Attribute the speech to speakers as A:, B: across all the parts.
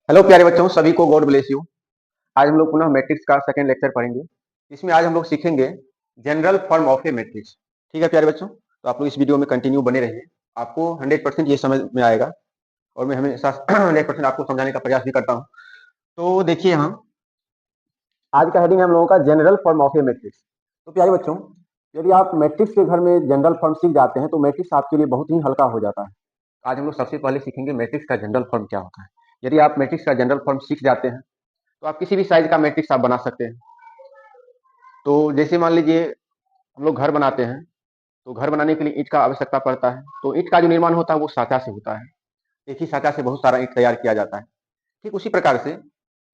A: Hello प्यारे बच्चों, सभी को गॉड ब्लेस यू। आज हम लोग पुनः मैट्रिक्स का सेकंड लेक्चर पढ़ेंगे। इसमें आज हम लोग सीखेंगे general form of A matrix. ठीक है प्यारे बच्चों, तो आप लोग इस वीडियो में कंटिन्यू बने रहिए। आपको 100% ये समझ में आएगा और मैं हमेशा 100% आपको समझाने का प्रयास भी करता हूँ। तो देखिए, हम आज का हेडिंग है हम लोगों का general form of A matrix. तो प्यारे बच्चों, यदि आप मैट्रिक्स के घर में जनरल फॉर्म सीख जाते हैं तो मैट्रिक्स आपके लिए बहुत ही हल्का हो जाता है। आज हम लोग सबसे पहले सीखेंगे मैट्रिक्स का जनरल फॉर्म क्या होता है। यदि आप मैट्रिक्स का जनरल फॉर्म सीख जाते हैं तो आप किसी भी साइज का मैट्रिक्स आप बना सकते हैं। तो जैसे मान लीजिए हम लोग घर बनाते हैं, तो घर बनाने के लिए ईंट का आवश्यकता पड़ता है। तो ईंट का जो निर्माण होता है वो साँचा से होता है। एक ही साँचा से बहुत सारा ईंट तैयार किया जाता है। ठीक उसी प्रकार से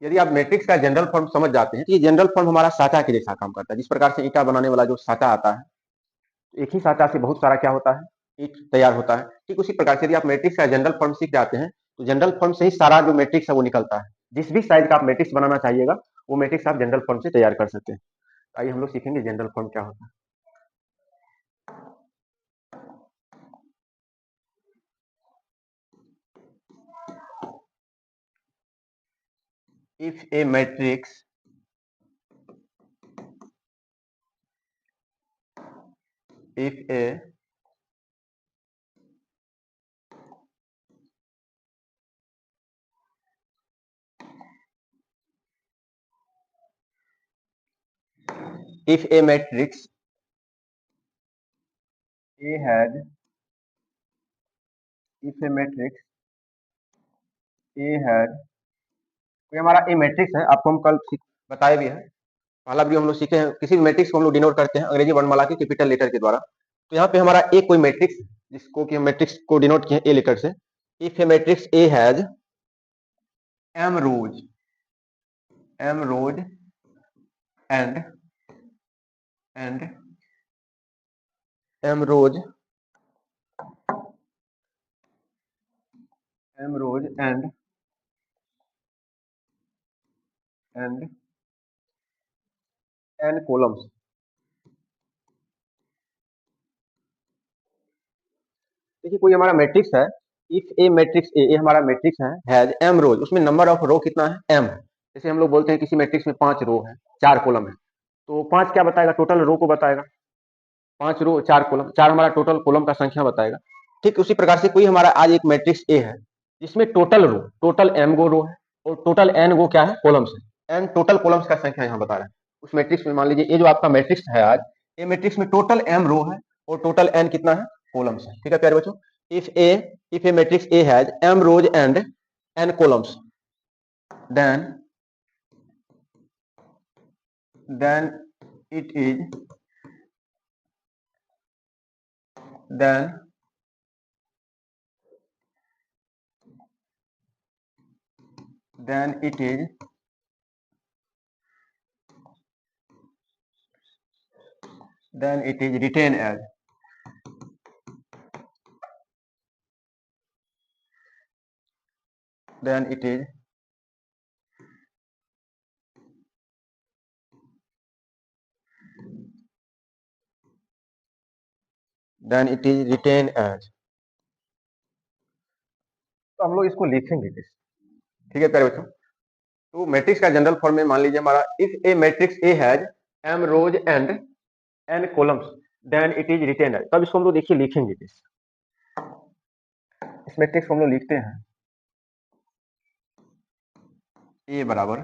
A: यदि आप मैट्रिक्स का जनरल फॉर्म समझ जाते हैं तो ये जनरल फॉर्म हमारा साँचा के जैसा काम करता है। जिस प्रकार से ईंटा बनाने वाला जो साँचा आता है, तो एक ही साँचा से बहुत सारा क्या होता है, ईंट तैयार होता है। ठीक उसी प्रकार से यदि आप मैट्रिक्स का जनरल फॉर्म सीख जाते हैं तो जनरल फॉर्म से ही सारा जो मैट्रिक्स है वो निकलता है। जिस भी साइज का आप मैट्रिक्स बनाना चाहिएगा वो मैट्रिक्स आप जनरल फॉर्म से तैयार कर सकते हैं। आइए हम लोग सीखेंगे जनरल फॉर्म क्या होता है। If a matrix if a if a matrix A has if a matrix A has, तो ये हमारा ए मैट्रिक्स है। आपको हम कल बताए भी है, पहला वीडियो हम लोग सीखे हैं। किसी भी मैट्रिक्स को हम लोग डिनोट करते हैं अंग्रेजी वर्णमाला के कैपिटल लेटर के द्वारा। तो यहाँ पे हमारा ए कोई मैट्रिक्स जिसको कि हम मैट्रिक्स को डिनोट किए ए लेटर से। If a matrix A has m rows and and m rows and n columns. देखिए, कोई हमारा मैट्रिक्स है। इफ ए मैट्रिक्स ए हमारा मैट्रिक्स है, हैज एम रोज, उसमें नंबर ऑफ रो कितना है, एम। जैसे हम लोग बोलते हैं किसी मैट्रिक्स में 5 रो है, 4 कॉलम है, तो 5 क्या बताएगा, टोटल रो को बताएगा। 5 रो 4 कॉलम, 4 हमारा टोटल कॉलम का संख्या बताएगा। ठीक उसी प्रकार से कोई हमारा आज एक मैट्रिक्स ए है जिसमें टोटल रो, टोटल एम गो रो है और टोटल एन गो क्या है, कॉलम्स है। एन टोटल कॉलम्स का संख्या यहाँ बता रहा है। उस मैट्रिक्स में मान लीजिए ये जो आपका मैट्रिक्स है आज, ये मैट्रिक्स में टोटल एम रो है और टोटल एन कितना है, कॉलम्स है। ठीक है प्यारे बच्चों, if a matrix A has m rows and n columns, then it is then then it is then it is written as then it is then it is written as। तो हम लोग इसको लिखेंगे कैसे, ठीक है प्यारे बच्चों। तो मैट्रिक्स का जनरल फॉर्म में मान लीजिए हमारा if a matrix A has m rows and n columns then it is written as. तब इसको हम लोग देखिए लिखेंगे कैसे। इस मैट्रिक्स को हम लोग लिखते हैं ए बराबर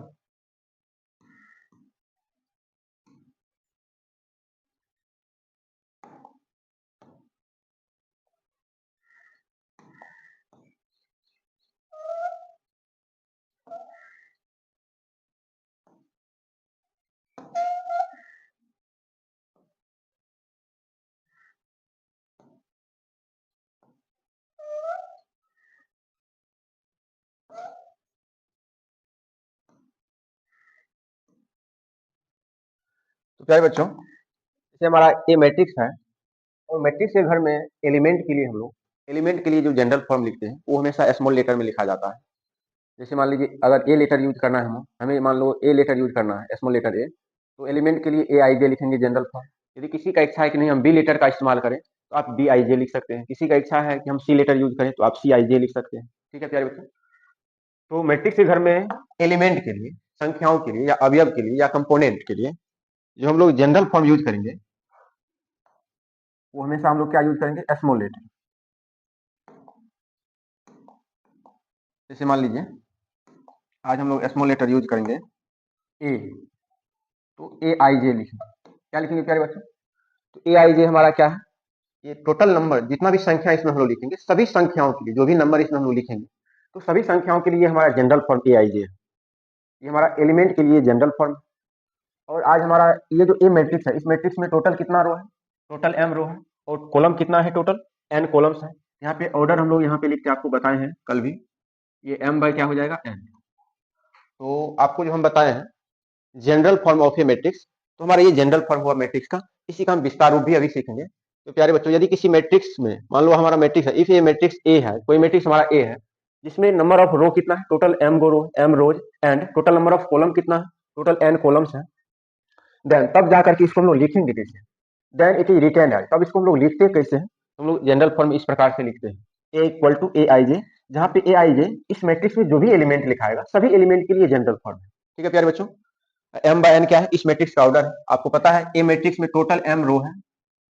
A: तो प्यारे बच्चों, जैसे हमारा ए मैट्रिक्स है और मैट्रिक्स के घर में एलिमेंट के लिए हम लोग एलिमेंट के लिए जो जनरल फॉर्म लिखते हैं वो हमेशा स्मॉल लेटर में लिखा जाता है। जैसे मान लीजिए अगर ए लेटर यूज करना है, हमें मान लो ए लेटर यूज करना है, स्मॉल लेटर ए, तो एलिमेंट के लिए ए आई जे लिखेंगे जनरल फॉर्म। यदि किसी का इच्छा है कि नहीं हम बी लेटर का इस्तेमाल करें तो आप बी आई जे लिख सकते हैं। किसी का इच्छा है कि हम सी लेटर यूज करें तो आप सी आई जे लिख सकते हैं। ठीक है प्यारे बच्चों। तो मैट्रिक्स के घर में एलिमेंट के लिए, संख्याओं के लिए या अवयव के लिए या कंपोनेंट के लिए जो हम लोग जनरल फॉर्म यूज करेंगे वो हमेशा हम लोग क्या यूज करेंगे, स्मॉल लेटर। जैसे मान लीजिए आज हम लोग स्मॉल लेटर यूज करेंगे ए, तो ए आई जे लिखेंगे। क्या लिखेंगे प्यारे बच्चों? तो ए आई जे हमारा क्या है, ये टोटल नंबर जितना भी संख्या इसमें हम लोग लिखेंगे, सभी संख्याओं के लिए जो भी नंबर इसमें हम लोग लिखेंगे, तो सभी संख्याओं के लिए हमारा जनरल फॉर्म ए आई जे है। ये हमारा एलिमेंट के लिए जनरल फॉर्म। और आज हमारा ये जो ए मैट्रिक्स है, इस मैट्रिक्स में टोटल कितना रो है, टोटल एम रो है, और कॉलम कितना है, टोटल एन कॉलम्स है। यहाँ पे ऑर्डर हम लोग यहाँ पे लिख के आपको बताए हैं कल भी, ये एम बाय क्या हो जाएगा, एन। तो आपको जो हम बताए हैं general form of A matrix, तो हमारा ये जनरल फॉर्म हुआ मैट्रिक्स का, इसी का हम विस्तार रूप भी अभी सीखेंगे। तो प्यारे बच्चों, यदि किसी मैट्रिक्स में मान लो हमारा मैट्रिक्स है, इफ ये मैट्रिक्स ए है, कोई मैट्रिक्स हमारा ए है जिसमें नंबर ऑफ रो कितना है, total m row, m rows, and total number of column कितना है, टोटल एन कॉलम्स है। देन तब जाकर के इसको हम लोग लिखेंगे कैसे, देन इट इज रिटर्न है, तब इसको हम लोग लिखते कैसे हैं, हम लोग जनरल फॉर्म इस प्रकार से लिखते हैं, ए इक्वल टू ए आई जे, जहां पे ए आई जे इस मैट्रिक्स में जो भी एलिमेंट लिखाएगा सभी एलिमेंट के लिए जनरल फॉर्म है। ठीक है प्यारे बच्चों, एम बाय एन क्या है, इस मैट्रिक्स का ऑर्डर है। आपको पता है ए मैट्रिक्स में टोटल एम रो है,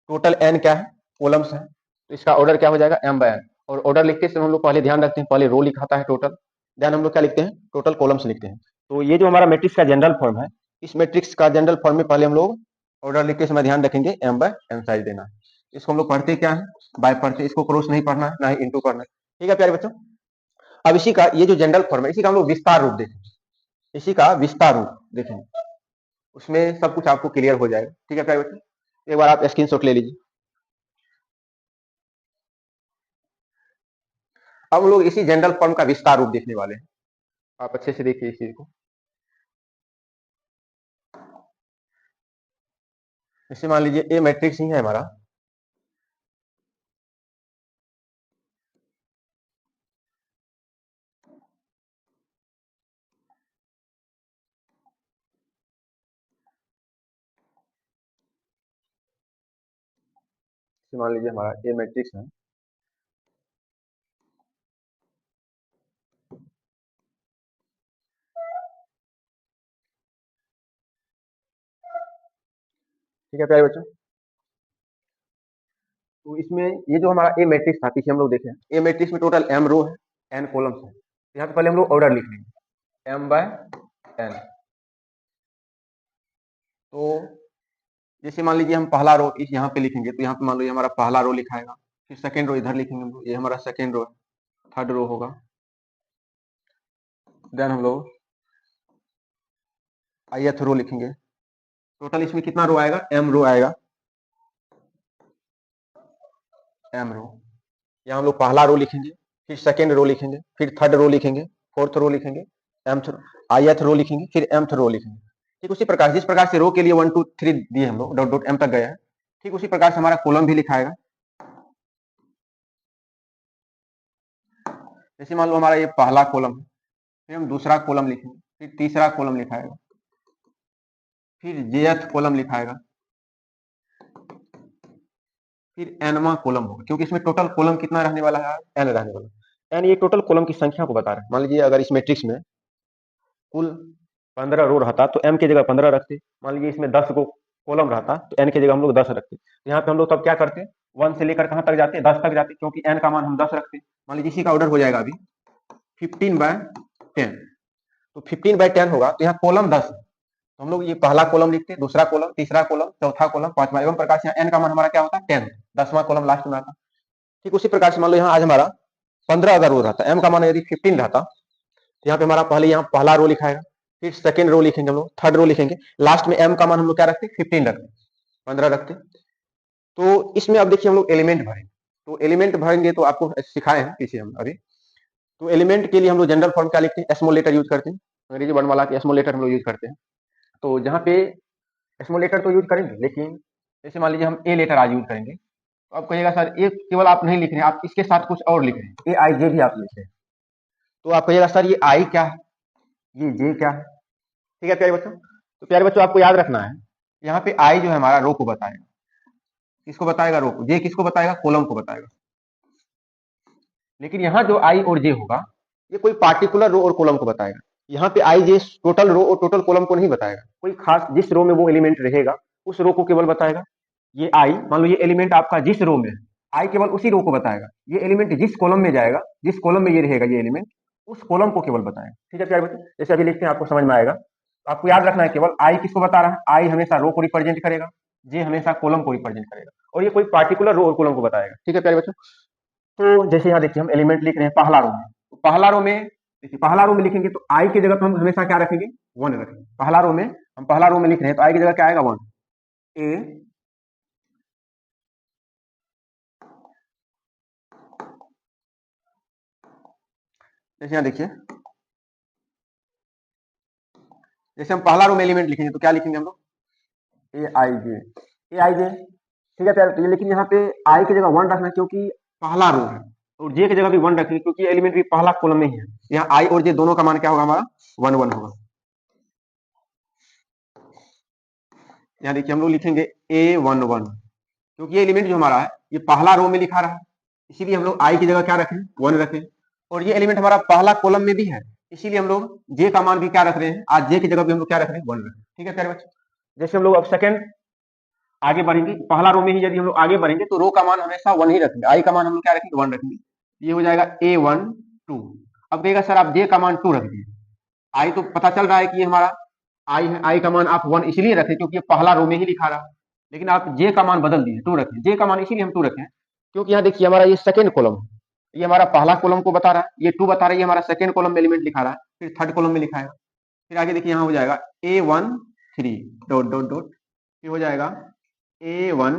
A: टोटल एन क्या है, कॉलम्स है, तो इसका ऑर्डर क्या हो जाएगा, एम बाय एन। और ऑर्डर लिखते समय हम लोग पहले ध्यान रखते हैं, पहले रो लिखाता है टोटल, देन हम लोग क्या लिखते हैं, टोटल कॉलम्स लिखते हैं। तो ये जो हमारा मैट्रिक्स का जनरल फॉर्म है, इस मैट्रिक्स का जनरल फॉर्म में पहले हम लोग ऑर्डर लिखते समय ध्यान रखेंगे एम बाय एन साइज देना। इसको हम लोग पढ़ते क्या है, बाय पढ़ते, इसको क्रॉस नहीं पढ़ना है, ना ही इंटू करना है। ठीक है प्यारे बच्चों, अब इसी का ये जो जनरल फॉर्म है, इसी का हम लोग विस्तार रूप देखेंगे, इसी का विस्तार रूप देखेंगे, उसमें सब कुछ आपको क्लियर हो जाएगा। ठीक है प्यारे बच्चों, एक बार आप स्क्रीनशॉट ले लीजिए। अब हम लोग इसी जनरल फॉर्म का विस्तार रूप देखने वाले हैं, आप अच्छे से देखिए इस चीज को। जैसे मान लीजिए ए मैट्रिक्स ही है हमारा, जैसे मान लीजिए हमारा ए मैट्रिक्स है, ठीक है प्यारे बच्चों। तो इसमें ये जो हमारा ए मैट्रिक्स था, पीछे हम लोग देखें, ए मैट्रिक्स में टोटल एम रो है, एन कॉलम्स है। यहाँ पे पहले हम लोग ऑर्डर लिख लेंगे, एम बाय एन। तो जैसे मान लीजिए हम पहला रो इस यहाँ पे लिखेंगे, तो यहाँ पे मान लो ये हमारा पहला रो लिखाएगा, फिर सेकेंड रो इधर लिखेंगे हम लोग, ये हमारा सेकेंड रो है, थर्ड रो होगा, देन हम लोग ith रो लिखेंगे। टोटल इसमें कितना रो आएगा, एम रो आएगा, एम रो। यहाँ हम लोग पहला रो लिखेंगे, फिर सेकेंड रो लिखेंगे, फिर थर्ड रो लिखेंगे, फोर्थ रो लिखेंगे, एमथ ith रो लिखेंगे, फिर mth रो लिखेंगे। ठीक उसी प्रकार जिस प्रकार से रो के लिए 1 2 3 दिए हम लोग, डॉट डॉट एम तक गया है, ठीक उसी प्रकार से हमारा कॉलम भी लिखाएगा। जैसे मान लो हमारा ये पहला कॉलम है, फिर हम दूसरा कॉलम लिखेंगे, फिर तीसरा कॉलम लिखाएगा, फिर jth कॉलम लिखाएगा, फिर एनवा कॉलम होगा, क्योंकि इसमें टोटल कॉलम कितना रहने वाला है, एन रहने वाला। एन ये टोटल कॉलम की संख्या को बता रहा है। मान लीजिए अगर इस मैट्रिक्स में कुल 15 रो रहता तो m की जगह 15 रखते, मान लीजिए इसमें 10 को कॉलम रहता तो n की जगह हम लोग 10 रखते। यहाँ पे हम लोग तब क्या करते, 1 से लेकर कहाँ तक जाते, 10 तक जाते, क्योंकि n का मान हम 10 रखते। मान लीजिए इसी का ऑर्डर हो जाएगा अभी 15/10, तो 15/10 होगा, तो यहाँ कॉलम 10, तो हम लोग ये पहला कॉलम लिखते, दूसरा कॉलम, तीसरा कॉलम, चौथा कॉलम, पांचवा, एवं प्रकार से n का मान हमारा क्या होता है, 10, 10वां कॉलम लास्ट में आता। ठीक उसी प्रकार से मान लो यहाँ आज हमारा 15 अगर रो रहता, m का मान यदि 15 रहता, तो यहाँ पे हमारा पहले यहाँ पहला रो लिखाएगा, फिर सेकेंड रो लिखेंगे हम लोग, थर्ड रो लिखेंगे, लास्ट में m का मान हम लोग क्या रखते, 15 रखते, 15 रखते। तो इसमें अब देखिए हम लोग एलिमेंट भरेंगे, तो एलिमेंट भरेंगे तो आपको सिखाए हैं पीछे हम अभी। तो एलिमेंट के लिए हम लोग जनरल फॉर्म क्या लिखते हैं, स्मॉल लेटर यूज करते हैं, अंग्रेजी वर्णमाला के स्मॉल लेटर हम लोग यूज करते हैं। तो जहाँ पे स्मॉल लेटर तो यूज करेंगे, लेकिन जैसे मान लीजिए हम ए लेटर आज यूज करेंगे, तो आप कहिएगा सर ये केवल आप नहीं लिख रहे हैं, आप इसके साथ कुछ और लिख रहे हैं, ए आई जे भी आप लिख रहे हैं, तो आप कहिएगा सर ये आई क्या है, ये जे क्या है। ठीक है प्यारे बच्चों, तो प्यारे बच्चों आपको याद रखना है, यहाँ पे आई जो है हमारा रो को बताएगा, किसको बताएगा, रो को, जे किसको बताएगा, कॉलम को बताएगा। लेकिन यहाँ जो आई और जे होगा, ये कोई पार्टिकुलर रो और कॉलम को बताएगा। यहाँ पे आई जे टोटल रो और टोटल कॉलम को नहीं बताएगा, कोई खास जिस रो में वो एलिमेंट रहेगा उस रो को केवल बताएगा। ये आई, मान लो ये एलिमेंट आपका जिस रो में है, आई केवल उसी रो को बताएगा। ये एलिमेंट जिस कॉलम में जाएगा, जिस कॉलम में ये रहेगा ये एलिमेंट, उस कॉलम को केवल बताएगा। ठीक है प्यारे बच्चों, जैसे अभी लिखते हैं आपको समझ में आएगा। तो आपको याद रखना है केवल आई किसको बता रहा है, आई हमेशा रो को रिप्रेजेंट करेगा, जे हमेशा कॉलम को रिप्रेजेंट करेगा, और ये कोई पार्टिकुलर रो और कॉलम को बताएगा। ठीक है प्यारे बच्चों। तो जैसे यहाँ देखिए हम एलिमेंट लिख रहे हैं पहला रो में, तो पहला रो में देखिए, पहला रो में लिखेंगे तो आई की जगह पर हम हमेशा क्या रखेंगे, 1 रखेंगे। पहला रो में हम पहला रो में लिख रहे हैं तो आई की जगह क्या आएगा, 1। ए जैसे यहाँ देखिए, जैसे हम पहला रो में एलिमेंट लिखेंगे तो क्या लिखेंगे हम लोग, ए आई जे, ए आई जे। ठीक है प्यारे, तो ये लेकिन यहाँ पे आई की जगह 1 रखना है क्योंकि पहला रो है, और जे की जगह भी 1 रखेंगे क्योंकि एलिमेंट भी पहला कॉलम में ही है। यहाँ आई और जे दोनों का मान क्या होगा हमारा, 1 1 होगा। यहाँ देखिए हम लोग लिखेंगे A11 क्योंकि ये एलिमेंट जो हमारा है ये पहला रो में लिखा रहा है, इसीलिए हम लोग आई की जगह क्या रखें, 1 रखें। और ये एलिमेंट हमारा पहला कॉलम में भी है, इसीलिए हम लोग जे का मान भी क्या रख रहे हैं, आज जे की जगह भी हम लोग क्या रख रहे हैं, 1 रख रहे हैं। ठीक है प्यारे बच्चों, जैसे हम लोग अब सेकंड आगे बढ़ेंगे, पहला रो में ही यदि हम लोग आगे बढ़ेंगे तो रो का मान हमेशा 1 ही रखेंगे, आई का मान हम लोग क्या रखेंगे, 1 रखेंगे। ये हो जाएगा A12। अब कहेगा सर आप जे का मान 2 रख दिए, आई तो पता चल रहा है कि ये हमारा आई है, आई का मान आप 1 इसलिए रखे क्योंकि ये पहला रो में ही लिखा रहा, लेकिन आप जे का मान बदल दिए, 2 रखें। जे का मान इसीलिए हम 2 रखें क्योंकि यहाँ देखिए हमारा ये सेकंड कॉलम है, ये हमारा पहला कॉलम को बता रहा है, ये 2 बता रहा है, ये हमारा सेकंड कॉलम में एलिमेंट लिखा रहा है, फिर थर्ड कॉलम में लिखा है। फिर आगे देखिए यहाँ हो जाएगा A13 डॉट डॉट डॉट, फिर हो जाएगा A1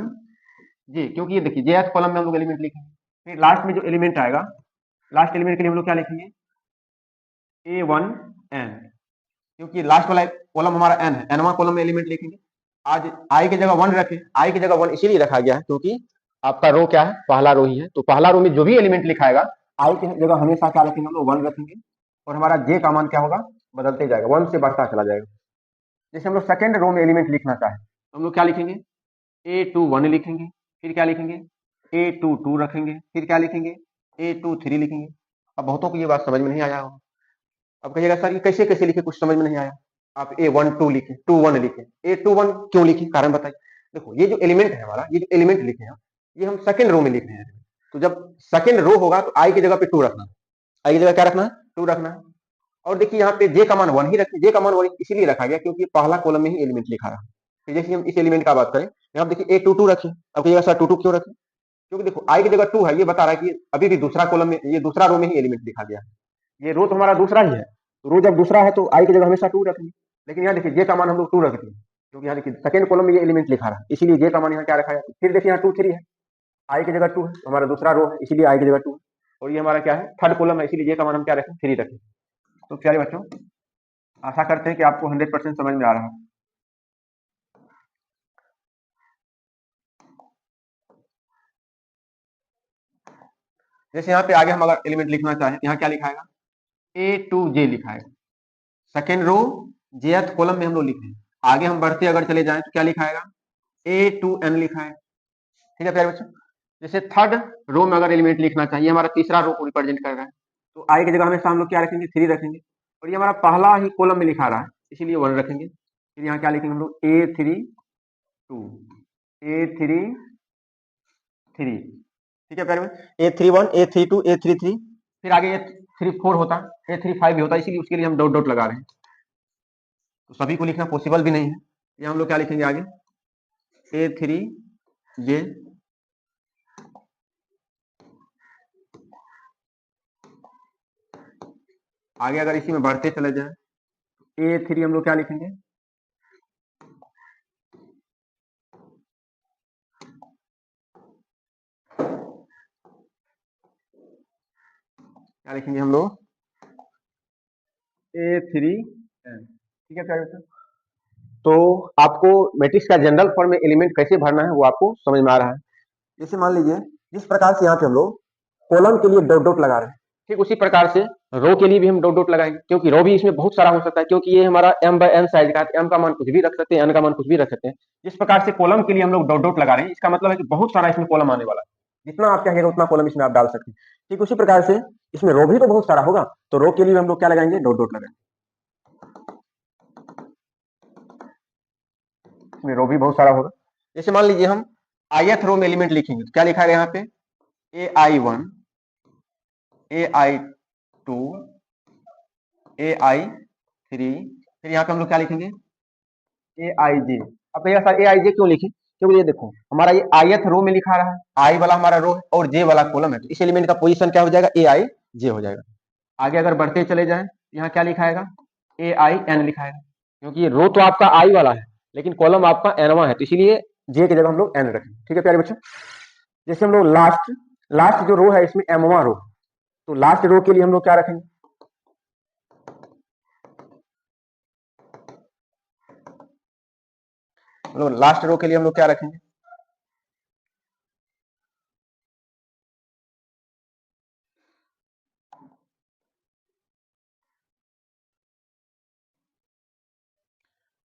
A: जे, क्योंकि ये देखिए जे कॉलम में हम लोग एलिमेंट लिखेंगे। फिर लास्ट में जो एलिमेंट आएगा, लास्ट एलिमेंट के लिए हम लोग क्या लिखेंगे, A1n, क्योंकि लास्ट वाला कॉलम हमारा n है, nवां कॉलम में एलिमेंट लिखेंगे। आज आई की जगह 1 रखें, आई की जगह 1 इसीलिए रखा गया है क्योंकि आपका रो क्या है, पहला रो ही है, तो पहला रो में जो भी एलिमेंट लिखाएगा आई की जगह हमेशा क्या रखेंगे हम लोग, 1 रखेंगे, और हमारा जे का मान क्या होगा, बदलते जाएगा, 1 से बढ़ता चला जाएगा। जैसे हम लोग सेकंड रो में एलिमेंट लिखना चाहें तो हम लोग क्या लिखेंगे, A21 लिखेंगे, फिर क्या लिखेंगे, A22 रखेंगे, फिर क्या लिखेंगे, A23 लिखेंगे। अब बहुतों को ये बात समझ में नहीं आया होगा, अब कहिएगा सर ये कैसे कैसे लिखे, कुछ समझ में नहीं आया। आप A12 लिखे, 21 लिखे, A21 क्यों लिखे, कारण बताइए। देखो ये जो एलिमेंट है हमारा, ये जो एलिमेंट लिखे हैं ये हम सेकंड रो में लिख रहे हैं, तो जब सेकंड रो होगा तो आई की जगह पे 2 रखना, आई की जगह क्या रखना है, 2 रखना है। और देखिए यहाँ पे जे का मान 1 ही रखें, जे का मान 1 इसलिए रखा गया क्योंकि पहला कॉलम में ही एलिमेंट लिखा रहा। फिर जैसे हम इस एलिमेंट का बात करें, यहाँ देखिए A22 रखें, अब कहिएगा सर 22 क्यों रखें, क्योंकि देखो आई की जगह 2 है, ये बता रहा है कि अभी भी दूसरा कॉलम में, ये दूसरा रो में ही एलिमेंट लिखा गया है, ये रो तो हमारा दूसरा ही है, तो रो जब दूसरा है तो आई की जगह हमेशा 2 रखेंगे। लेकिन यहाँ देखिए जे का मान हम लोग 2 रखते हैं क्योंकि यहाँ देखिए सेकंड कॉलम में ये एलिमेंट लिखा रहा है, इसीलिए जे का मान यहाँ क्या रखा है। फिर देखिए यहाँ 2 3 है, आई की जगह 2 है, हमारा दूसरा रो है इसीलिए आई की जगह 2 है, और ये हमारा क्या है, थर्ड कॉलम है, इसीलिए जे का मान हम क्या रखें, 3 रखें। तो प्यारे बच्चों आशा करते हैं कि आपको 100% समझ में आ रहा है। जैसे यहाँ पे आगे हम अगर एलिमेंट लिखना चाहें, यहाँ क्या लिखाएगा, A2J लिखाएगा, सेकेंड रो जेथ कॉलम में हम लोग लिखे। आगे हम बढ़ते अगर चले जाएं तो क्या लिखाएगा, A2N लिखाएगा। ठीक है प्यारे बच्चों, जैसे थर्ड रो में अगर एलिमेंट लिखना चाहिए, हमारा तीसरा रो को रिप्रेजेंट कर रहा है, तो आई की जगह हमेशा हम लोग क्या रखेंगे, 3 रखेंगे, और ये हमारा पहला ही कॉलम में लिखा रहा है इसीलिए 1 रखेंगे। फिर यहाँ क्या लिखेंगे हम लोग, A32 A33, ठीक है प्यारे में, A31 A32 A33, फिर आगे A34 होता, A35 भी होता, इसीलिए उसके लिए हम डॉट डॉट लगा रहे हैं, तो सभी को लिखना पॉसिबल भी नहीं है। ये हम लोग क्या लिखेंगे आगे, A3J, आगे अगर इसी में बढ़ते चले जाए A3 हम लोग क्या लिखेंगे, क्या लिखेंगे हम लोग, A3N। ठीक है प्यारे बच्चों, तो आपको मैट्रिक्स का जनरल फॉर्म में एलिमेंट कैसे भरना है वो आपको समझ में आ रहा है। जैसे मान लीजिए जिस प्रकार से यहाँ पे हम लोग कॉलम के लिए डॉट डॉट लगा रहे हैं, ठीक उसी प्रकार से रो के लिए भी हम डॉट डॉट लगाएंगे, क्योंकि रो भी इसमें बहुत सारा हो सकता है, क्योंकि ये हमारा m/n साइज का है, m का मान कुछ भी रख सकते हैं, n का मान कुछ भी रख सकते हैं। जिस प्रकार से कॉलम के लिए हम लोग डॉट डॉट लगा रहे हैं, इसका मतलब है कि बहुत सारा इसमें कॉलम आने वाला है, जितना आप चाहेगा उतना कॉलम इसमें आप डाल सकते हैं। ठीक उसी प्रकार से इसमें रो भी तो बहुत सारा होगा, तो रो के लिए हम लोग क्या लगाएंगे, डॉट डॉट लगाएंगे। इसमें रो भी बहुत सारा होगा। जैसे मान लीजिए हम ith रो में एलिमेंट लिखेंगे तो क्या लिखा है यहाँ पे, AI1, AI2, AI3, फिर यहाँ पे हम लोग क्या लिखेंगे, AIJ। अब भैया सर AIJ क्यों लिखे, क्योंकि ये देखो हमारा ये ith रो में लिखा रहा है, आई वाला हमारा रो है और जे वाला कॉलम है, तो इस एलिमेंट का पोजीशन क्या हो जाएगा, AIJ हो जाएगा। आगे अगर बढ़ते चले जाए, यहाँ क्या लिखाएगा, AIN लिखाएगा, क्योंकि ये रो तो आपका आई वाला है लेकिन कॉलम आपका एनवा है, तो इसीलिए जे की जगह हम लोग एन रखें। ठीक है प्यारे बच्चों, जैसे हम लोग लास्ट लास्ट जो रो है इसमें एमवा रो, तो लास्ट रो के लिए हम लोग क्या रखेंगे, लास्ट रो के लिए हम लोग क्या रखेंगे,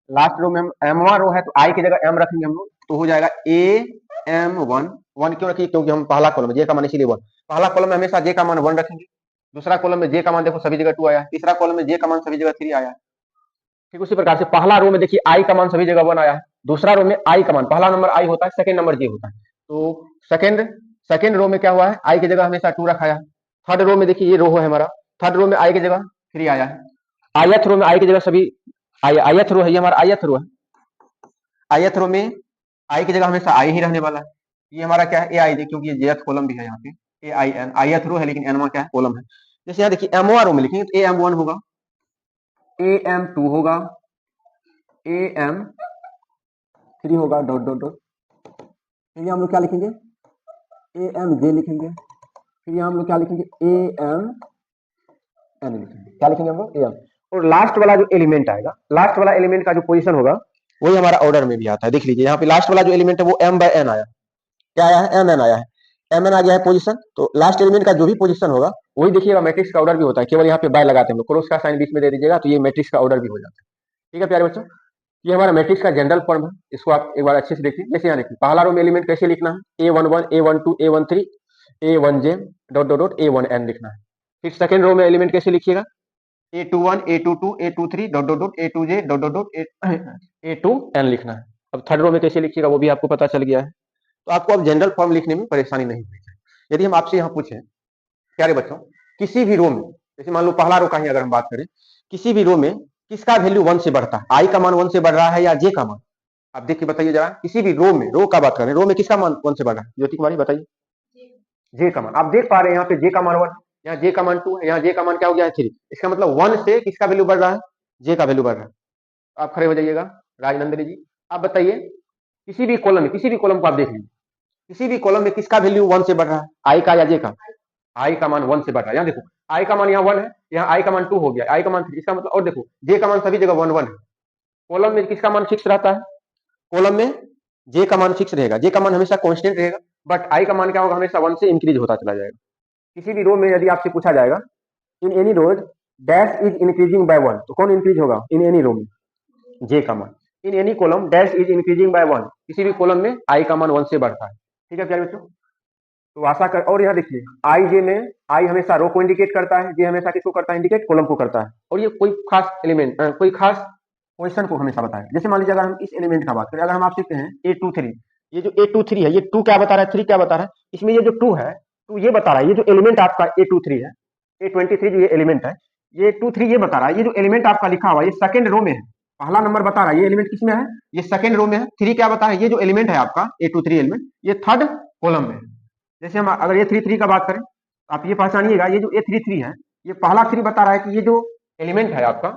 A: लास्ट रो में हम एमवा रो है तो आई की जगह एम रखेंगे हम लोग, तो हो जाएगा AM1। वन क्यों रखिए, क्योंकि हम पहला कॉलम जे का मान इसीलिए वन, पहला कॉलम में हमेशा जे का मान 1 रखेंगे, दूसरा कॉलम में जे का मान देखो सभी जगह 2 आया, तीसरा कॉलम में जे का मान सभी जगह 3 आया। ठीक उसी प्रकार से पहला रो में देखिए आई का मान सभी जगह 1 आया है, दूसरा रो में आई का मान, पहला नंबर आई होता है, सेकंड नंबर जे होता है, तो सेकंड रो में क्या हुआ है, आई की जगह हमेशा 2 रखा है। थर्ड रो में देखिए ये रो है हमारा, थर्ड रो में आई की जगह 3 आया है। आयथ रो में आई की जगह सभी आयथ रो है, ये हमारा आयथ रो है, आयथ रो में आई की जगह हमेशा आई ही रहने वाला है। ये हमारा क्या है, AI, क्योंकि ये जेथ कॉलम भी है यहाँ पे, AIN आयथ रो है लेकिन एनवा क्या है, कॉलम है। जैसे यहाँ देखिए एमओ रो में लिखेंगे तो AM1 होगा, AM2 होगा, AM3 होगा, डॉट डॉट डॉट, फिर यहाँ हम लोग क्या लिखेंगे, AMJ लिखेंगे, फिर यहाँ हम लोग क्या लिखेंगे, AMN लिखेंगे, क्या लिखेंगे हम लोग, AM। और लास्ट वाला जो एलिमेंट आएगा, लास्ट वाला एलिमेंट का जो पोजीशन होगा वही हमारा ऑर्डर में भी आता है। देख लीजिए यहाँ पे लास्ट वाला जो एलिमेंट है वो M/N आया, क्या आया है, MN आया है, MN आ गया है पोजीशन, तो लास्ट एलिमेंट का जो भी पोजीशन होगा वही देखिएगा मैट्रिक्स का ऑर्डर भी होता है, केवल यहाँ पे बाय लगाते हैं हम लोग, क्रॉस का साइन बीच में दे दीजिएगा तो ये मैट्रिक्स का ऑर्डर भी हो जाता है। ठीक है प्यारे बच्चों, ये हमारा मैट्रिक्स का जनरल फॉर्म है, इसको आप एक बार अच्छे से देखिए। जैसे यहाँ देखिए पहला रो में एलिमेंट कैसे लिखना है, A11, A12, A13, A1J, dot dot dot, A1N लिखना है। फिर सेकंड रो में एलिमेंट कैसे लिखिएगा, A21, A22, A23, dot dot dot, A2J, dot dot dot, A2N लिखना है। अब थर्ड रो में कैसे लिखिएगा वो भी आपको पता चल गया है, तो आपको अब जनरल फॉर्म लिखने में परेशानी नहीं होनी चाहिए। यदि हम आपसे यहाँ पूछें प्यारे बच्चों, किसी भी रो में, जैसे मान लो पहला रो का ही अगर हम बात करें, किसी भी रो में किसका वैल्यू 1 से बढ़ता है, आई का मान 1 से बढ़ रहा है या जे का मान, आप देख के बताइए जरा, किसी भी रो में, रो का बात करें, रो में किसका मान 1 से बढ़ रहा है, ज्योति कुमारी बताइए, जे का मान। आप देख पा रहे हैं यहाँ पे जे का मान 1, यहाँ जे का मान 2 है, यहाँ जे का मान क्या हो गया है 3, इसका मतलब 1 से किसका वैल्यू बढ़ रहा है, जे का वैल्यू बढ़ रहा है। आप खड़े हो जाइएगा, राजनंदनी जी आप बताइए, किसी भी कॉलम में, किसी भी कॉलम को आप देख लीजिए, किसी भी कॉलम में किसका वैल्यू 1 से बढ़ रहा है, आई का या जे का, आई का मान 1 से बढ़ रहा है। यहाँ देखो आई का मान यहाँ 1 है, यहाँ आई का मान 2 हो गया, आई का मान 3, इसका मतलब, और देखो जे का मान सभी जगह 1 1 है। कॉलम में किसका मान फिक्स रहता है, कॉलम में जे का मान फिक्स रहेगा, जे का मान हमेशा कांस्टेंट रहेगा, बट आई का मान क्या होगा, हमेशा 1 से इंक्रीज होता चला जाएगा। किसी भी रो में यदि आपसे पूछा जाएगा in any rows dash is increasing by 1, तो कौन इंक्रीज होगा इन एनी रो में, जे का मान। In any column dash is increasing by 1, किसी भी कॉलम में आई का मान 1 से बढ़ता है। ठीक है प्यारे बच्चों, तो आशा कर, और यहाँ देखिए आई जे में आई हमेशा रो को इंडिकेट करता है, जे हमेशा किसको करता है, इंडिकेट कॉलम को करता है, और ये कोई खास एलिमेंट, कोई खास क्वेश्चन को हमेशा बताएगा। जैसे मान लीजिए अगर हम इस एलिमेंट का बात करें, अगर हम आपसे कहें A23, ये जो A23 है ये 2 क्या बता रहा है, 3 क्या बता रहा है, इसमें ये जो 2 है, 2 ये बता रहा है, ये जो एलिमेंट आपका A23 है, A23 जो ये एलिमेंट है, ये 2 3 ये बता रहा है, ये जो एलिमेंट आपका लिखा हुआ है ये सेकंड रो में है, पहला नंबर बता रहा है, ये एलिमेंट किसमें है, ये सेकंड रो में है। 3 क्या बता रहा है, ये जो एलिमेंट है आपका A23 एलिमेंट, ये थर्ड कॉलम में है। जैसे हम अगर ये 3 3 का बात करें, आप ये पहचानिएगा, ये जो A33 है, ये पहला 3 बता रहा है कि ये जो एलिमेंट है आपका,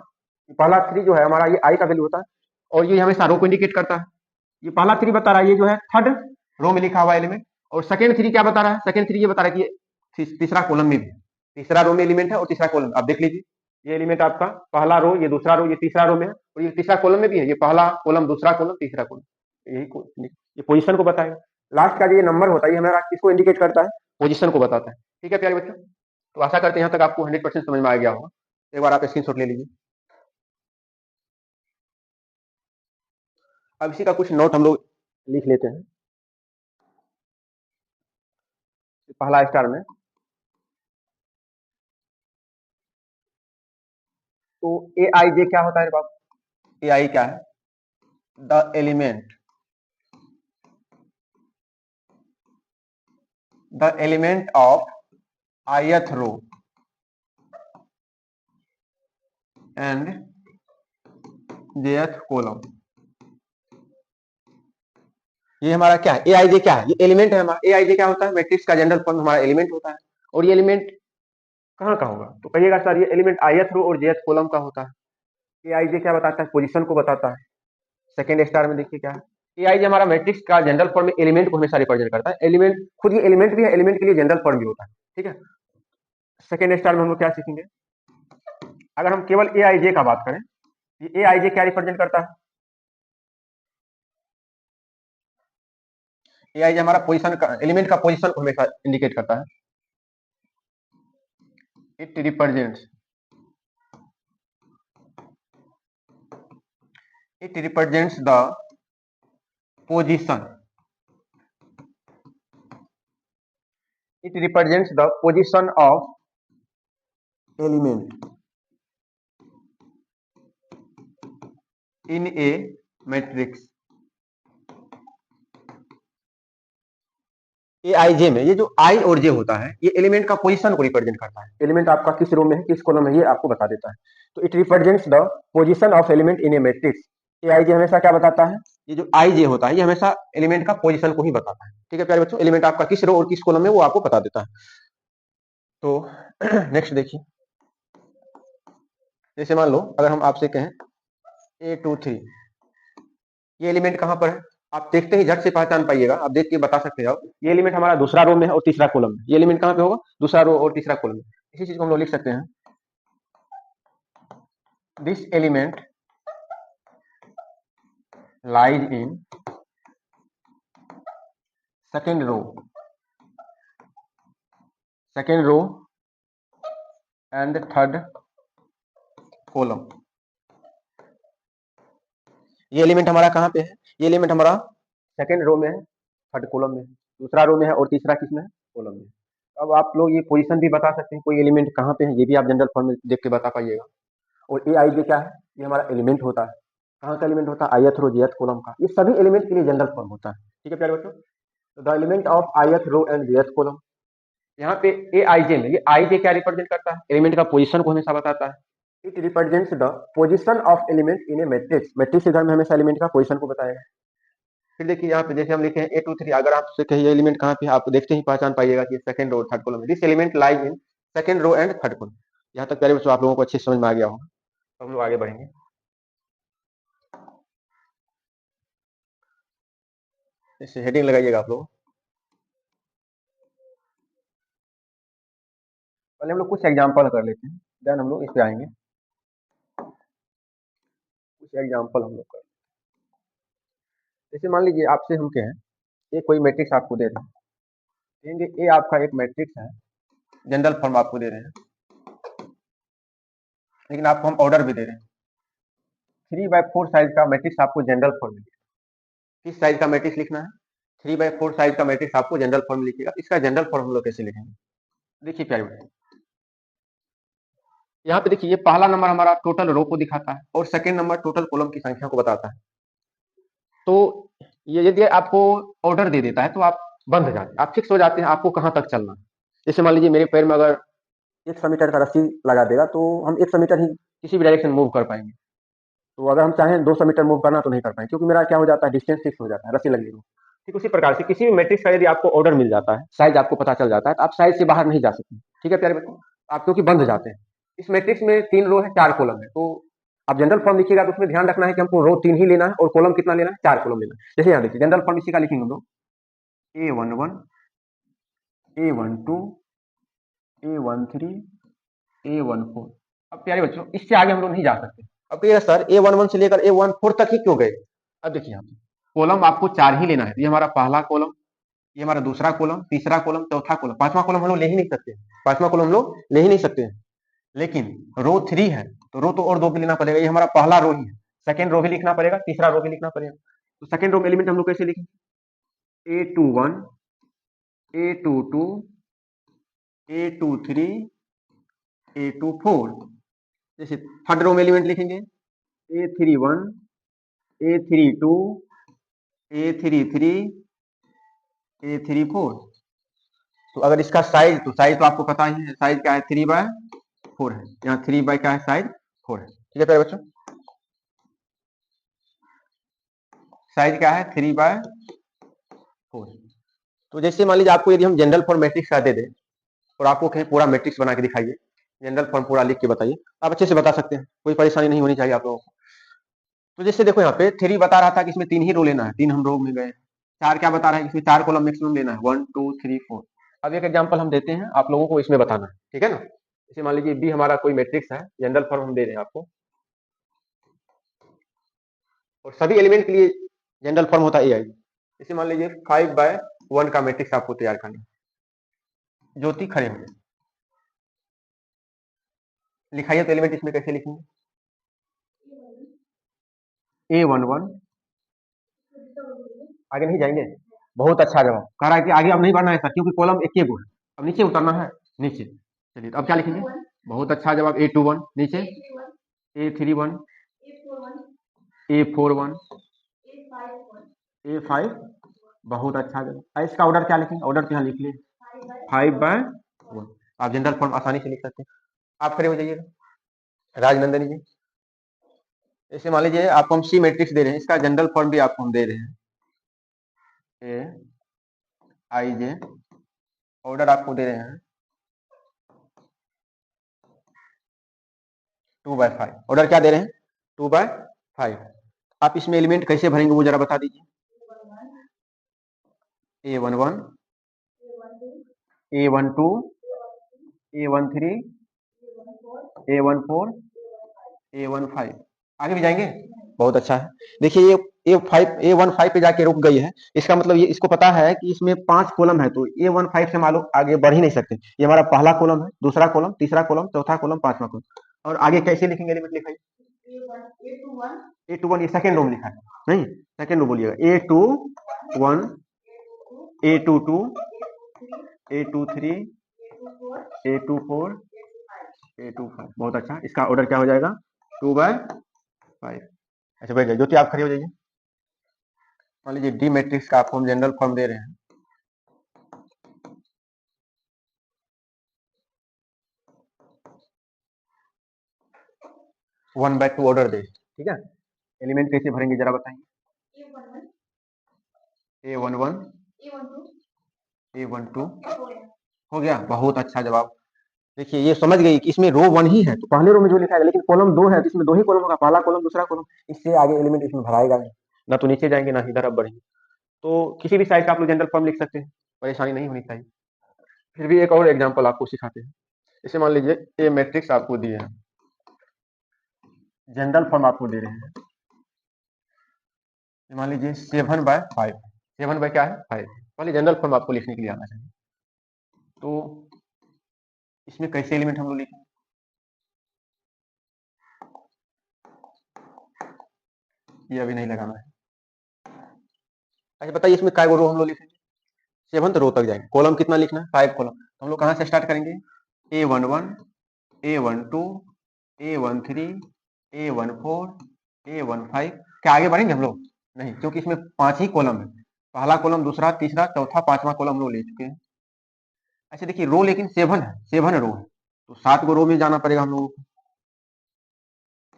A: पहला 3 जो है हमारा, ये आई का वैल्यू होता है, और ये हमेशा रो को इंडिकेट करता है। ये पहला 3 बता रहा है, ये जो है थर्ड रो में लिखा हुआ एलिमेंट, और सेकंड 3 क्या बता रहा है, सेकंड 3 ये बता रहा है कि तीसरा कॉलम में भी, तीसरा रो में एलिमेंट है और तीसरा कॉलम, आप देख लीजिए ये एलिमेंट आपका पहला रो, ये दूसरा रो, ये तीसरा रो में है, और ये तीसरा कॉलम में भी है, ये पहला कॉलम, दूसरा कॉलम, तीसरा कॉलम, यही ये पोजीशन को बताएगा। लास्ट का जो ये नंबर होता है ये हमारा किसको इंडिकेट करता है, पोजीशन को बताता है। ठीक है प्यारे बच्चों, तो आशा करते हैं यहाँ तक आपको 100% समझ में आ गया होगा। एक बार आप स्क्रीनशॉट ले लीजिए। अब इसी का कुछ नोट हम लोग लिख लेते हैं। पहला स्टार में तो ए आई जे क्या होता है बाबू? ए आई क्या है? The element of ith row and jth column. ये हमारा क्या है? ए आई जे क्या है? ये एलिमेंट है हमारा। ए आई जे क्या होता है? मैट्रिक्स का जनरल फॉर्म हमारा एलिमेंट होता है। और ये एलिमेंट कहाँ का होगा? तो कहिएगा सर ये एलिमेंट ith रो और jth कॉलम का होता है। ए आई जे क्या बताता है? पोजीशन को बताता है। सेकंड स्टार में देखिए क्या है? ए आई जे हमारा मैट्रिक्स का जनरल फॉर्म में एलिमेंट को हमेशा रिप्रेजेंट करता है। एलिमेंट खुद ये एलिमेंट भी है, एलिमेंट के लिए जनरल फॉर्म भी होता है। ठीक है। सेकंड स्टार में हम लोग क्या सीखेंगे? अगर हम केवल ए आई जे का बात करें, ये ए आई जे क्या रिप्रेजेंट करता है? ए आई जे हमारा पोजीशन का, एलिमेंट का पोजीशन को हमेशा इंडिकेट करता है। It represents the position, it represents the position of element in a matrix। A i जे में ये जो आई और जे होता है, ये एलिमेंट का पोजीशन को रिप्रेजेंट करता है। एलिमेंट आपका किस रो में है, किस कॉलम में है, ये आपको बता देता है। तो it represents the position of element in a matrix. A i j हमेशा क्या बताता है? ये जो आई जे होता है, ये हमेशा एलिमेंट का पोजीशन को ही बताता है। ठीक है प्यारे बच्चों, एलिमेंट आपका किस रो और किस कॉलम में वो आपको बता देता है। तो नेक्स्ट देखिए, जैसे मान लो अगर हम आपसे कहें A23, ये एलिमेंट कहां पर है? आप देखते ही झट से पहचान पाइएगा, आप देख के बता सकते हो ये एलिमेंट हमारा दूसरा रो में है और तीसरा कॉलम में। ये एलिमेंट कहां पे होगा? दूसरा रो और तीसरा कॉलम में। इसी चीज को हम लोग लिख सकते हैं, this element lies in second row and third column. ये एलिमेंट हमारा कहां पे है? ये एलिमेंट हमारा सेकेंड रो में है, थर्ड कॉलम में है, दूसरा रो में है और तीसरा किस में है? कॉलम में। अब आप लोग ये पोजीशन भी बता सकते हैं, कोई एलिमेंट कहां पे है, ये भी आप जनरल फॉर्म में देख के बता पाइएगा। और ए आई जे क्या है? ये हमारा एलिमेंट होता है। कहाँ का एलिमेंट होता है? ith रो jth कॉलम का। ये सभी एलिमेंट के लिए जनरल फॉर्म होता है। ठीक है प्यारे बच्चों, तो the element of ith row and jth column. यहाँ पे ए आई जे में ये आई जे क्या रिप्रेजेंट करता है? एलिमेंट का पोजीशन को हमेशा बताता है। It represents the position of element in a matrix. Matrix के घर में हमेशा एलिमेंट का पोजीशन को बताएगा। फिर देखिए यहाँ पे जैसे हम लिखे हैं A23, अगर आपसे कहिए एलिमेंट कहाँ पे, आप देखते ही पहचान पाइएगा कि सेकंड रो और थर्ड कॉलम में। This element lies in second row and third column. यहाँ तक प्यारे बच्चों आप लोगों को अच्छे समझ में आ गया होगा। तो हम लोग आगे बढ़ेंगे। जैसे हेडिंग लगाइएगा आप लोग। पहले हम लोग कुछ एग्जाम्पल कर लेते हैं, देन हम लोग इस पे आएंगे। कुछ एग्जाम्पल हम लोग कर, जैसे मान लीजिए आपसे हम कहें ये कोई मैट्रिक्स आपको दे रहे हैं, कहेंगे ए आपका एक मैट्रिक्स है, जनरल फॉर्म आपको दे रहे हैं, लेकिन आपको हम ऑर्डर भी दे रहे हैं। 3/4 साइज का मैट्रिक्स आपको जनरल फॉर्म में, किस साइज का मैट्रिक्स लिखना है? 3/4 साइज का मैट्रिक्स आपको जनरल फॉर्म में लिखिएगा। इसका जनरल फॉर्म हम लोग कैसे लिखेंगे? देखिए प्यारे बच्चे, यहाँ पे देखिए ये पहला नंबर हमारा टोटल रो को दिखाता है और सेकेंड नंबर टोटल कॉलम की संख्या को बताता है। तो ये यदि आपको ऑर्डर दे देता है तो आप बंध जाते हैं, आप फिक्स हो जाते हैं आपको कहाँ तक चलना है। जैसे मान लीजिए मेरे पैर में अगर 100 मीटर का रस्सी लगा देगा तो हम 100 मीटर ही किसी भी डायरेक्शन मूव कर पाएंगे। तो अगर हम चाहें 200 मीटर मूव करना तो नहीं कर पाएंगे, क्योंकि मेरा क्या हो जाता है, डिस्टेंस फिक्स हो जाता है रस्सी लगने में। ठीक उसी प्रकार से किसी भी मैट्रिक्स का यदि आपको ऑर्डर मिल जाता है, साइज आपको पता चल जाता है, तो आप साइज से बाहर नहीं जा सकते। ठीक है प्यारे बच्चों, आप क्योंकि बंध जाते हैं। इस मैट्रिक्स में 3 रो है, 4 कॉलम है, तो आप जनरल फॉर्म लिखिएगा तो उसमें ध्यान रखना है कि हमको रो 3 ही लेना है और कॉलम कितना लेना है? 4 कॉलम लेना है। जैसे यहाँ देखिए जनरल फॉर्म इसी का लिखेंगे हम लोग, A11, A12, A13, A14। अब प्यारे बच्चों इससे आगे हम लोग नहीं जा सकते। अब कहिएगा सर A11 से लेकर A14 तक ही क्यों गए? अब देखिए यहाँ पे कॉलम आपको 4 ही लेना है। ये हमारा पहला कॉलम, ये हमारा दूसरा कॉलम, तीसरा कॉलम, चौथा कॉलम, पांचवा कॉलम हम लोग ले ही नहीं सकते। पांचवा कॉलम हम लोग ले ही नहीं सकते हैं। लेकिन रो 3 है तो रो तो और 2 भी लेना पड़ेगा। ये हमारा पहला रो ही है, सेकंड रो भी लिखना पड़ेगा, तीसरा रो भी लिखना पड़ेगा। तो सेकंड रो में एलिमेंट हम लोग कैसे लिखेंगे? A21, A22, A23, A24। जैसे थर्ड रो में एलिमेंट लिखेंगे A31, A32, A33, A34। तो अगर इसका साइज, तो साइज तो आपको पता ही है, साइज क्या है 3/4 है। यहाँ 3 क्या है, साइज 4 है। ठीक है प्यारे बच्चों, साइज क्या है 3/4। तो जैसे मान लीजिए आपको यदि हम जनरल फॉर्म मैट्रिक्स का दे दें और आपको कहीं पूरा मैट्रिक्स बना के दिखाइए, जनरल फॉर्म पूरा लिख के बताइए, आप अच्छे से बता सकते हैं, कोई परेशानी नहीं होनी चाहिए आप लोगों को। तो जैसे देखो यहाँ पे 3 बता रहा था कि इसमें 3 ही रो लेना है, 3 हम रो में गए। 4 क्या बता रहा है, इसमें 4 कॉलम मैक्सिमम लेना है, 1 2 3 4। अब एक एग्जांपल हम देते हैं, आप लोगों को इसमें बताना है, ठीक है ना। जैसे मान लीजिए बी हमारा कोई मैट्रिक्स है, जनरल फॉर्म हम दे रहे हैं आपको, और सभी एलिमेंट के लिए जनरल फॉर्म होता है ए आई। जैसे मान लीजिए 5/1 का मैट्रिक्स आपको तैयार करना है। ज्योति खड़े होंगे, लिखाइए तो एलिमेंट इसमें कैसे लिखेंगे, A11, आगे नहीं जाएंगे। बहुत अच्छा जवाब, कह रहा है कि आगे अब नहीं बढ़ना है सर, क्योंकि कॉलम एक ही गो है, अब नीचे उतरना है, नीचे। चलिए तो अब क्या लिखेंगे, बहुत अच्छा जवाब, A21 नीचे, A31, A41, A5, बहुत अच्छा जवाब। इसका ऑर्डर क्या लिखेंगे, ऑर्डर तो यहाँ लिख लिए 5/1। आप जनरल फॉर्म आसानी से लिख सकते हैं। आप खड़े हो जाइएगा, राजनंदनी जी। जैसे मान लीजिए आपको हम सी मैट्रिक्स दे रहे हैं, इसका जनरल फॉर्म भी आपको हम दे रहे हैं, ए आई जे, ऑर्डर आपको दे रहे हैं 2/5। ऑर्डर क्या दे रहे हैं, 2/5। आप इसमें एलिमेंट कैसे भरेंगे वो जरा बता दीजिए। A11, A12, A13, A14, A15, आगे भी जाएंगे। बहुत अच्छा है। देखिए ये A15 पे जाके रुक गई है, इसका मतलब ये इसको पता है कि इसमें 5 कॉलम है, तो A15 से मान लो आगे बढ़ ही नहीं सकते। ये हमारा पहला कॉलम है, दूसरा कॉलम, तीसरा कॉलम, चौथा कॉलम, पांचवा कॉलम। और आगे कैसे लिखेंगे एलिमेंट, लिखाइए A21, ये सेकेंड रो में लिखा है, नहीं सेकेंड रो बोलिएगा, A21, A22, A23, A24, A25। बहुत अच्छा, इसका ऑर्डर क्या हो जाएगा 2/5। अच्छा बैठ जाइए, ज्योति आप खड़ी हो जाइए। मान लीजिए डी मैट्रिक्स का आपको हम जनरल फॉर्म दे रहे हैं, वन बाय टू ऑर्डर दे, ठीक है। एलिमेंट कैसे भरेंगे जरा बताइए। A11, A12, हो गया, बहुत अच्छा जवाब। देखिए ये समझ गई कि इसमें रो 1 ही है, तो पहले रो में जो लिखा है, लेकिन कॉलम 2 है तो इसमें 2 ही कॉलम होगा, पहला कॉलम दूसरा कॉलम, इससे आगे एलिमेंट इसमें भराएगा नहीं, ना तो नीचे जाएंगे ना इधर अब बढ़ेंगे। तो किसी भी साइज का आप लोग जनरल फॉर्म लिख सकते हैं, परेशानी नहीं होनी चाहिए। फिर भी एक और एग्जाम्पल आपको सिखाते हैं। जैसे मान लीजिए ए मैट्रिक्स आपको दिए हैं, जनरल फॉर्म आपको दे रहे हैं, मान लीजिए 7/5, 7 बाय क्या है 5। मान जनरल फॉर्म आपको लिखने के लिए आना चाहिए, तो इसमें कैसे एलिमेंट हम लोग लिखें, ये अभी नहीं लगाना है। अच्छा बताइए इसमें काय रो हम लोग लिखेंगे, 7th रो तक जाएंगे, कॉलम कितना लिखना है 5 कॉलम, तो हम लोग कहाँ से स्टार्ट करेंगे, A11, A12, A13, A14, A15। क्या आगे बढ़ेंगे हम लोग, नहीं, क्योंकि इसमें 5 ही कॉलम है, पहला कॉलम, दूसरा, तीसरा, चौथा, पांचवा कॉलम हम लोग ले चुके हैं। अच्छा देखिए रो लेकिन 7 है, 7 रो है, तो 7 को रो में जाना पड़ेगा हम लोगों को,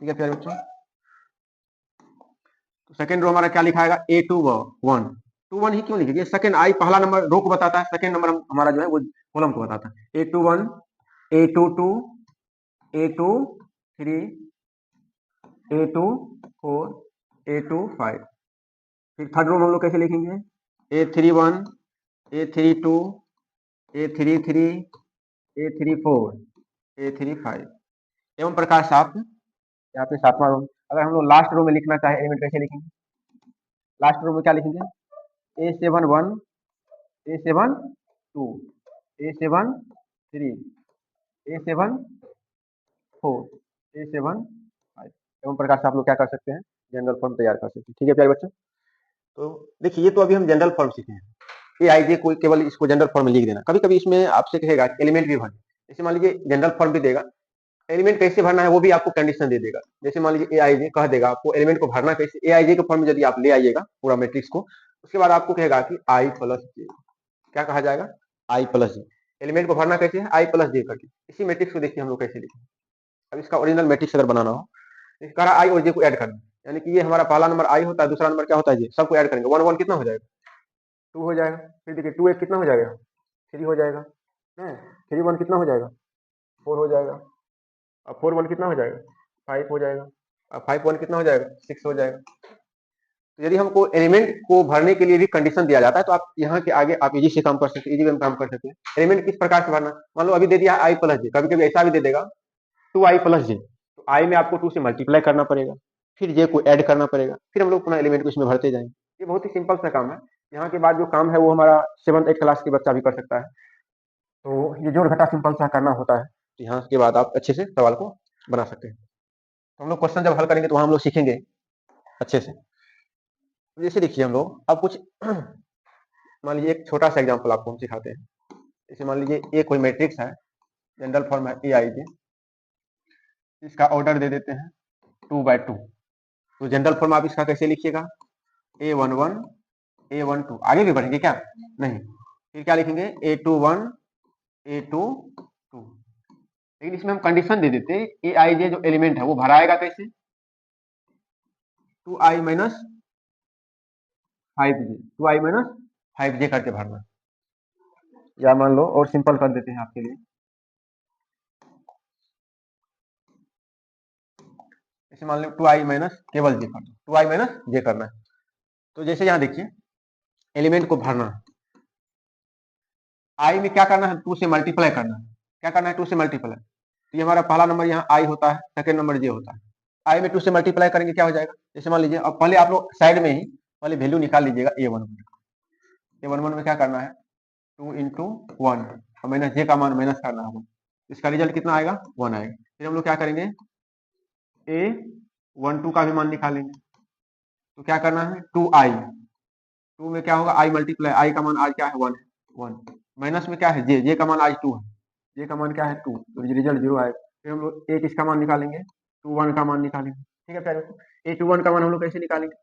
A: ठीक है प्यारे बच्चों। तो सेकंड रो हमारा क्या लिखाएगा, A21, 21 ही क्यों लिखेंगे, सेकंड आई पहला नंबर रो को बताता है, सेकंड नंबर हमारा जो है वो कॉलम को बताता है। A21, A22, A23, A24, A25। फिर थर्ड रो में हम लोग कैसे लिखेंगे, A31, A32, A33, A34, A35। एवं प्रकार से आप यहाँ पे 7वां रो, अगर हम लोग लास्ट रो में लिखना चाहे एलिमेंट कैसे लिखेंगे, लास्ट रो में क्या लिखेंगे, A71, A72, A73, A74, A75। एवं प्रकार से आप लोग क्या कर सकते हैं, जनरल फॉर्म तैयार कर सकते हैं, ठीक है प्यारे बच्चों। तो देखिए ये तो अभी हम जनरल फॉर्म सीखे हैं, ये आईजे कोई केवल इसको जनरल फॉर्म में लिख देना, कभी कभी इसमें आपसे कहेगा एलिमेंट भी भर, जैसे मान लीजिए जनरल फॉर्म भी देगा, एलिमेंट कैसे भरना है वो भी आपको कंडीशन दे देगा। जैसे मान लीजिए ए आई जे कह देगा आपको एलिमेंट को भरना कैसे, ए आई जे के फॉर्म में यदि आप ले आइएगा पूरा मैट्रिक्स को, उसके बाद आपको कहेगा कि आई प्लस जे, क्या कहा जाएगा, आई प्लस जे। एलिमेंट को भरना कैसे है, आई प्लस जे करके। इसी मैट्रिक्स को देखिए हम लोग कैसे लिखें। अब इसका ओरिजिनल मैट्रिक्स अगर बनाना हो, कह रहा आई और जे को ऐड करना, यानी कि ये हमारा पहला नंबर आई होता है, दूसरा नंबर क्या होता है जे, सबको ऐड करेंगे, वन वन कितना हो जाएगा, टू हो जाएगा। फिर देखिए टू एक कितना हो जाएगा, थ्री हो जाएगा, थ्री वन कितना हो जाएगा, फोर हो जाएगा। अब फोर वन कितना हो जाएगा, फाइव हो जाएगा। अब फाइव वन कितना हो जाएगा, सिक्स हो जाएगा। तो यदि हमको एलिमेंट को भरने के लिए भी कंडीशन दिया जाता है तो आप यहाँ के आगे आप इजी से काम कर सकते हैं, इजी वे में काम कर सकते हैं। एलिमेंट किस प्रकार से भरना, मान लो अभी दे दिया आई प्लस जे, कभी कभी ऐसा भी दे देगा टू आई प्लस जे, तो आई में आपको टू से मल्टीप्लाई करना पड़ेगा, फिर जे को ऐड करना पड़ेगा, फिर हम लोग पुनः एलिमेंट को इसमें भरते जाएंगे। ये बहुत ही सिंपल सा काम है। यहाँ के बाद जो काम है वो हमारा 7th 8th क्लास के बच्चा भी कर सकता है। तो ये जोड़ घटा सिंपल सा करना होता है। तो यहाँ के बाद आप अच्छे से सवाल को बना सकते हैं। तो हम लोग क्वेश्चन जब हल करेंगे तो वहाँ हम लोग सीखेंगे अच्छे से। जैसे देखिए हम लोग अब कुछ मान लीजिए एक छोटा सा एग्जांपल आपको हम सिखाते हैं। जैसे मान लीजिए ये कोई मैट्रिक्स है, जनरल फॉर्म है ए आई जे, इसका ऑर्डर दे देते हैं 2/2। तो जनरल फॉर्म आप इसका कैसे लिखिएगा, A11 A12, आगे भी बढ़ेंगे क्या, नहीं, फिर क्या लिखेंगे A21 A22। लेकिन इसमें हम कंडीशन दे देते ए आई जे जो एलिमेंट है वो भराएगा कैसे, 2i minus 5j, 2i minus 5j करके भरना। या मान लो और सिंपल कर देते हैं आपके लिए, जैसे मान लो 2i माइनस केवल जे करना, 2i माइनस जे करना है। तो जैसे यहाँ देखिए एलिमेंट को भरना, आई में क्या करना है, 2 से मल्टीप्लाई करना है। क्या करना है, 2 से मल्टीप्लाई। तो ये हमारा पहला नंबर यहाँ आई होता है, सेकंड नंबर जे होता है। आई में 2 से मल्टीप्लाई करेंगे क्या हो जाएगा, जैसे मान लीजिए अब पहले आप लोग साइड में ही पहले वैल्यू निकाल लीजिएगा A11 में क्या करना है, 2 इंटू 1 और माइनस जे का मान माइनस करना होगा, इसका रिजल्ट कितना आएगा, 1 आएगा। फिर हम लोग क्या करेंगे, A12 का भी मान निकालेंगे। तो क्या करना है, 2i, 2 में क्या होगा आई मल्टीप्लाई, आई का मान आज क्या है 1 है, 1 माइनस में क्या है जे, जे का मान आज 2 है, जे का मान क्या है 2, तो रिजल्ट 0 आएगा। फिर हम लोग एक इसका मान निकालेंगे, 2 1 का मान निकालेंगे। ठीक है प्यारे, A21 का मान हम लोग कैसे निकालेंगे,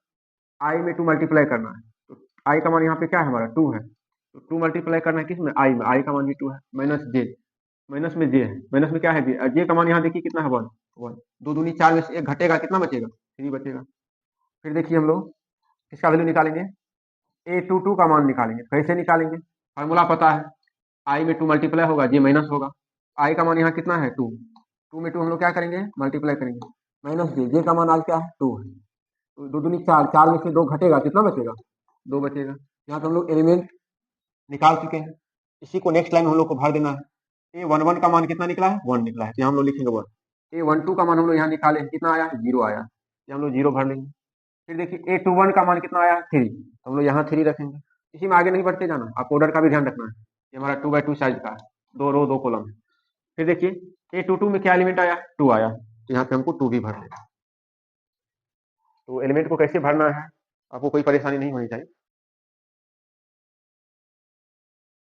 A: आई में 2 मल्टीप्लाई करना है। तो आई का मान यहाँ पे क्या है हमारा 2 है, तो 2 मल्टीप्लाई करना है किसमें, आई में, आई का मान भी 2 है, माइनस जे, माइनस में जे है, माइनस में क्या है जे, जे का मान यहाँ देखिए कितना है 1 1, 2 दूनी 4 में से 1 घटेगा, कितना बचेगा, 3 बचेगा। फिर देखिए हम लोग इसका वैल्यू निकालेंगे, A22 का मान निकालेंगे। कैसे निकालेंगे, फार्मूला पता है, आई में 2 मल्टीप्लाई होगा, जे माइनस होगा, आई का मान यहाँ कितना है 2, 2 में 2 हम लोग क्या करेंगे मल्टीप्लाई करेंगे, माइनस जे, जे का मान आज क्या है 2 है, तो 2 दूनी 4, 4 में से 2 घटेगा, कितना बचेगा, 2 बचेगा। यहाँ पे हम लोग एलिमेंट निकाल चुके हैं। इसी को नेक्स्ट लाइन में हम लोग को भर देना है। A11 का मान कितना निकला है, 1 निकला है, तो यहाँ हम लोग लिखेंगे 1। A12 का मान हम लोग यहाँ निकाले, कितना आया, 0 आया, ये हम लोग 0 भर लेंगे। फिर देखिए A21 का मान कितना आया, 3, तो हम लोग यहाँ 3 रखेंगे। इसी में आगे नहीं बढ़ते जाना, आप ऑर्डर का भी ध्यान रखना है। ये हमारा 2/2 साइज का है, 2 रो 2 कॉलम है। फिर देखिए A22 में क्या एलिमेंट आया, 2 आया, तो यहाँ पे हमको 2 भी भर लेना। तो एलिमेंट को कैसे भरना है आपको कोई परेशानी नहीं होनी चाहिए।